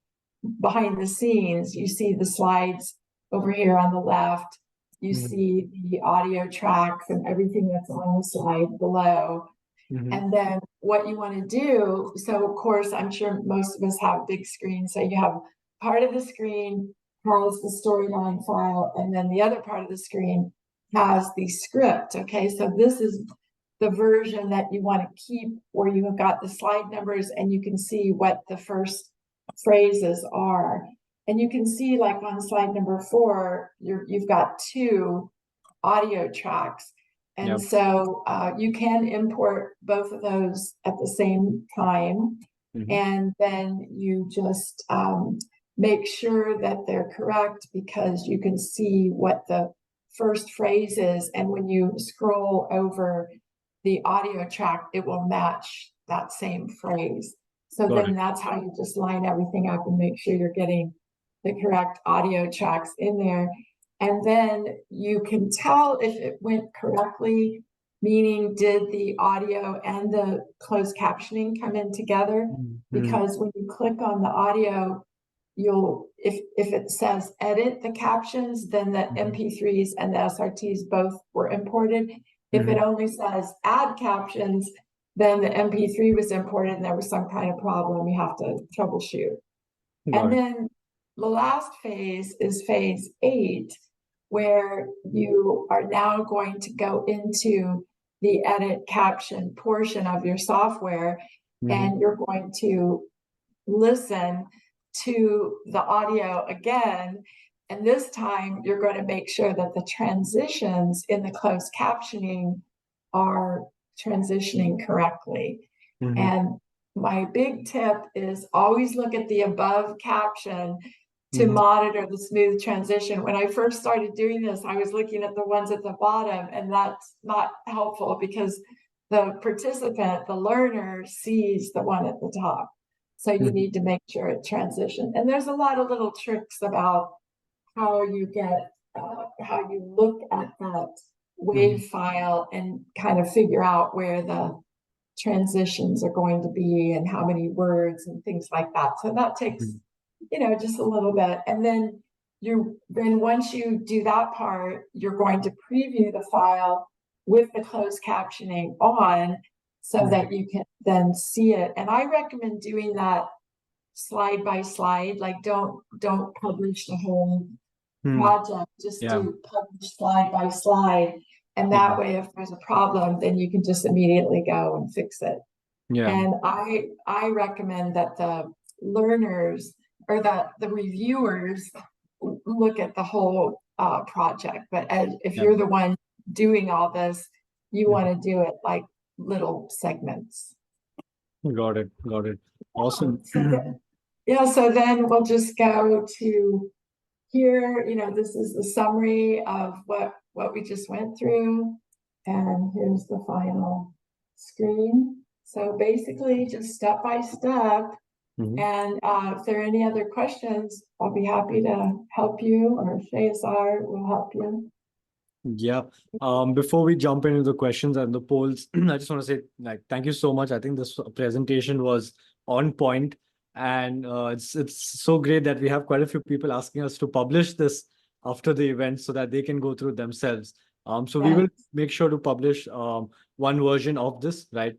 behind the scenes. You see the slides over here on the left. You see the audio tracks and everything that's on the slide below. And then what you want to do, so of course, I'm sure most of us have big screens. So you have part of the screen has the storyline file, and then the other part of the screen has the script. Okay, so this is the version that you want to keep where you have got the slide numbers and you can see what the first phrases are. And you can see, like on slide number 4, you've got 2 audio tracks. And Yep. so you can import both of those at the same time. And then you just make sure that they're correct because you can see what the first phrase is. And when you scroll over the audio track, it will match that same phrase. So Got then it. that's how you just line everything up and make sure you're getting the correct audio tracks in there. And then you can tell if it went correctly, meaning did the audio and the closed captioning come in together? Because when you click on the audio, you'll, if it says edit the captions, then the MP3s and the SRTs both were imported. If it only says add captions, then the MP3 was imported and there was some kind of problem you have to troubleshoot. Got And it. then the last phase is phase 8, where you are now going to go into the edit caption portion of your software, and you're going to listen to the audio again. And this time you're going to make sure that the transitions in the closed captioning are transitioning correctly. And my big tip is always look at the above caption to monitor the smooth transition. When I first started doing this, I was looking at the ones at the bottom, and that's not helpful because the participant, the learner, sees the one at the top. So you need to make sure it transitions. And there's a lot of little tricks about how you get, how you look at that WAV file and kind of figure out where the transitions are going to be and how many words and things like that. So that takes, just a little bit. And then once you do that part, you're going to preview the file with the closed captioning on so that you can then see it. And I recommend doing that slide by slide. Like don't publish the whole project, just Yeah. do publish slide by slide. And that way, if there's a problem, then you can just immediately go and fix it. Yeah. And I recommend that the learners or the reviewers look at the whole project. But if you're the one doing all this, you want to do it like little segments. Got it. Got it. Awesome. So then we'll just go to here. This is the summary of what we just went through. And here's the final screen. So basically just step by step. And if there are any other questions, I'll be happy to help you, or Shayasar will help you. Yeah. Before we jump into the questions and the polls, I just want to say, thank you so much. I think this presentation was on point And it's so great that we have quite a few people asking us to publish this after the event so that they can go through themselves. So we will Yes. make sure to publish one version of this, right,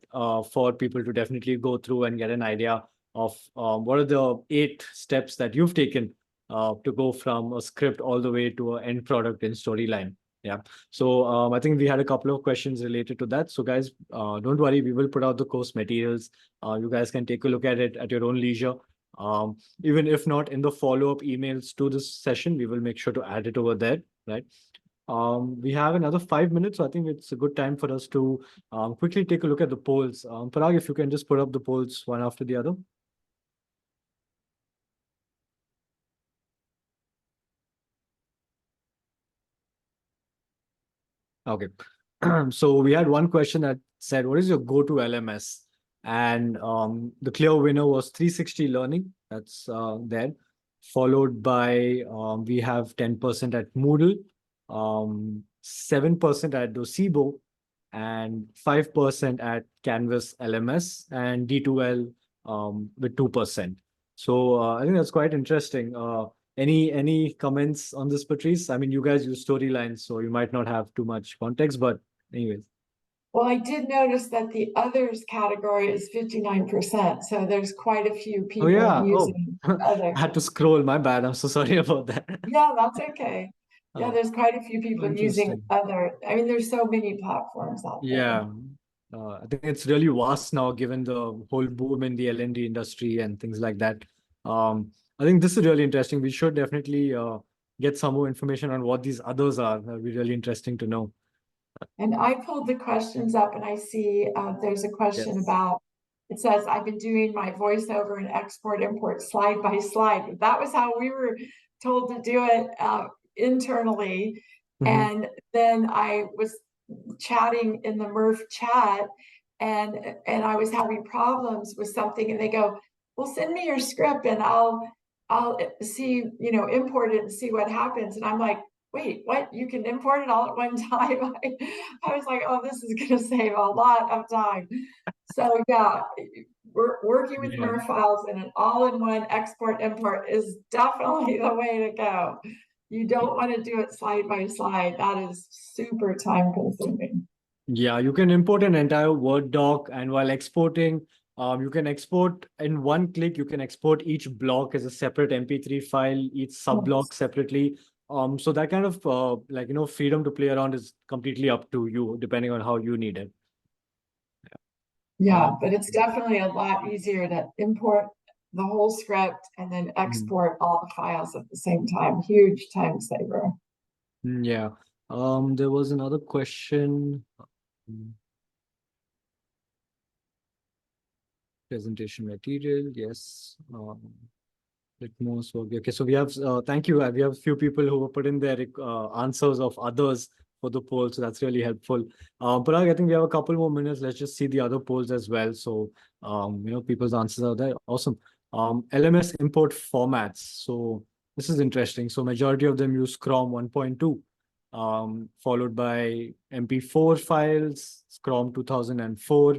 for people to definitely go through and get an idea of what are the 8 steps that you've taken to go from a script all the way to an end product in Storyline. Yeah. So I think we had a couple of questions related to that. So guys, don't worry, we will put out the course materials. You guys can take a look at it at your own leisure. Even if not in the follow-up emails to this session, we will make sure to add it over there, right? We have another 5 minutes, so I think it's a good time for us to quickly take a look at the polls. Parag, if you can just put up the polls one after the other. Okay. So we had one question that said, what is your go-to LMS? And the clear winner was 360 Learning. That's there. Followed by, we have 10% at Moodle, 7% at Docebo, and 5% at Canvas LMS, and D2L with 2%. So I think that's quite interesting. Any comments on this, Patrice? I mean, you guys use storylines, so you might not have too much context, but anyways. Well, I did notice that the others category is 59%. So there's quite a few Oh people yeah. Oh, using I other. had to scroll. My bad. I'm so sorry about that. Yeah, that's okay. Yeah, Oh, there's quite a few so people using interesting. other. I mean, there's so many platforms out there. Yeah. I think it's really vast now, given the whole boom in the L&D industry and things like that. I think this is really interesting. We should definitely get some more information on what these others are. That'll be really interesting to know. And I pulled the questions up and I see there's a question Yes. about, it says, I've been doing my voiceover and export import slide by slide. That was how we were told to do it internally. Mhm. And then I was chatting in the Murf chat and I was having problems with something and they go, well, send me your script and I'll see, import it and see what happens. And I'm like, wait, what? You can import it all at one time? I was like, oh, this is going to save a lot of time. So yeah, we're working with Yeah. Murf files and an all-in-one export import is definitely the way to go. You don't want to do it slide by slide. That is super time consuming. Yeah, you can import an entire Word doc, and while exporting, you can export in one click. You can export each block as a separate MP3 file, each sub block Yes. separately. So that kind of freedom to play around is completely up to you, depending on how you need it. Yeah, Um, but it's definitely a lot easier to import the whole script and then mm, export all the files at the same time. Huge time saver. yeah. There was another question. Mm, Presentation material, yes. Litmus work. Okay, so we have thank you. We have a few people who put in their answers of others for the poll, so that's really helpful. Parag, I think we have a couple more minutes. Let's just see the other polls as well. So people's answers are there. Awesome. LMS import formats. So this is interesting. So majority of them use Chrome 1.2, followed by MP4 files, Chrome 2004,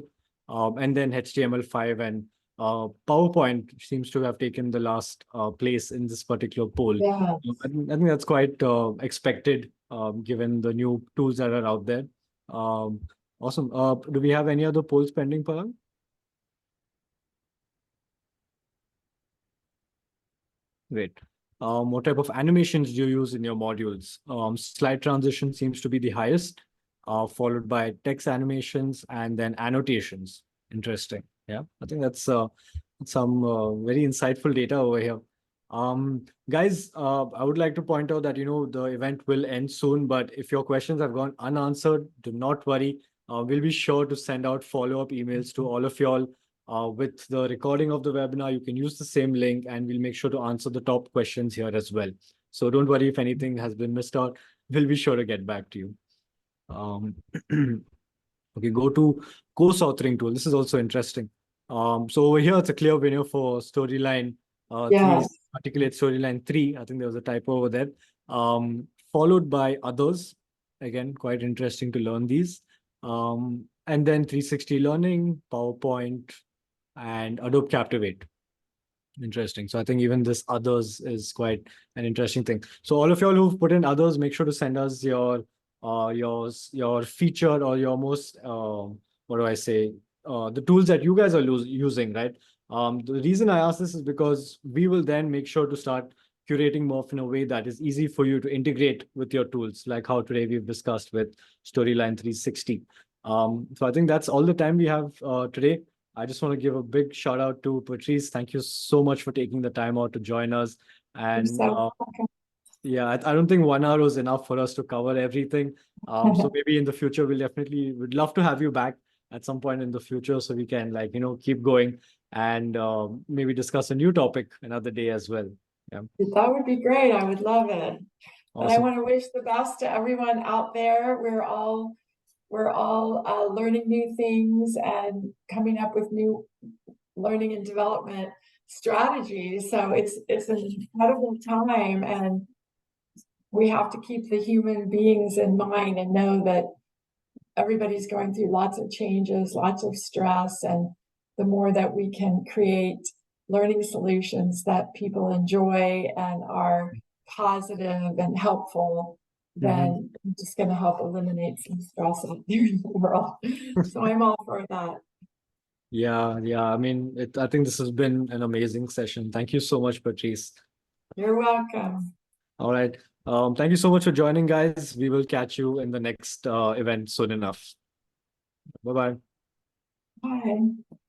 and then HTML5 and PowerPoint seems to have taken the last place in this particular poll. Yeah. I think that's quite expected given the new tools that are out there. Awesome. Do we have any other polls pending, Parag? Great. What type of animations do you use in your modules? Slide transition seems to be the highest, followed by text animations and then annotations. Interesting. Yeah, I think that's some very insightful data over here. Guys, I would like to point out that the event will end soon, but if your questions have gone unanswered, do not worry. We'll be sure to send out follow-up emails to all of y'all with the recording of the webinar. You can use the same link and we'll make sure to answer the top questions here as well. So don't worry if anything has been missed out. We'll be sure to get back to you. Um, okay, go to course authoring tool. This is also interesting. So over here, it's a clear winner for Storyline 3, Yes. Articulate Storyline 3. I think there was a typo over there. Followed by others. Again, quite interesting to learn these. And then 360 Learning, PowerPoint, and Adobe Captivate. Interesting. So I think even this others is quite an interesting thing. So all of y'all who've put in others, make sure to send us your featured or your most what do I say, the tools that you guys are using, right? The reason I ask this is because we will then make sure to start curating Murf in a way that is easy for you to integrate with your tools, like how today we've discussed with Storyline 360. So I think that's all the time we have today. I just want to give a big shout out to Patrice. Thank you so much for taking the time out to join us. You're And so yeah, I don't think 1 hour was enough for us to cover everything. So welcome. maybe in the future, would love to have you back at some point in the future so we can keep going and maybe discuss a new topic another day as well. Yeah, That would be great. I would love it. But I awesome. want to wish the best to everyone out there. We're all learning new things and coming up with new learning and development strategies. So it's an incredible time, and we have to keep the human beings in mind and know that everybody's going through lots of changes, lots of stress, and the more that we can create learning solutions that people enjoy and are positive and helpful, then it's just going to help eliminate some stress out there in the world. So I'm all for that. Yeah, yeah. I mean, I think this has been an amazing session. Thank you so much, Patrice. You're welcome. All right. Thank you so much for joining, guys. We will catch you in the next event soon enough. Bye bye. Bye.